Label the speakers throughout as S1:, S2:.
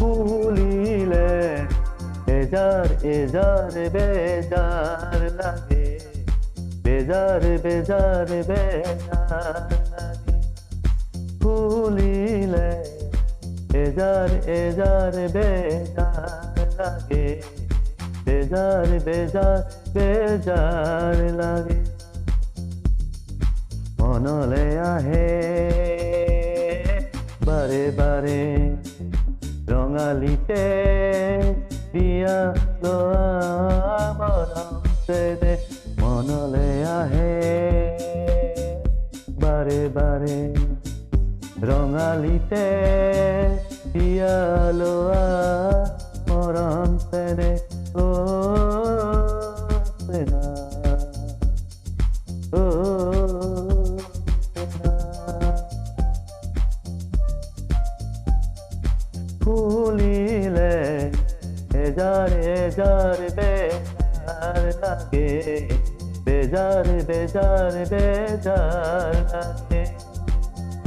S1: ফুলিলে এজাৰ এজাৰ বেজাৰ লাগে, বেজাৰ বেজাৰ বেজাৰ লাগে। ফুলিলে এজাৰ এজাৰ বেজাৰ লাগে, বেজাৰ বেজাৰ বেজাৰ লাগে। মনলে আহে বাৰে বাৰে ৰঙালীতে বিয়া লোৱা মৰম চেনে। মনলে আহে বাৰে বাৰে ৰঙালীতে বিয়া লোৱা মৰম চেনে। অ চেনা, অ ফুলিলে এজাৰ এজাৰ বেজাৰ লাগে, বেজাৰ বেজাৰ বেজাৰ লাগে।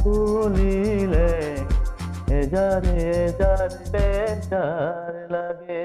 S1: ফুলিলে এজাৰ এজাৰ বেজাৰ লাগে।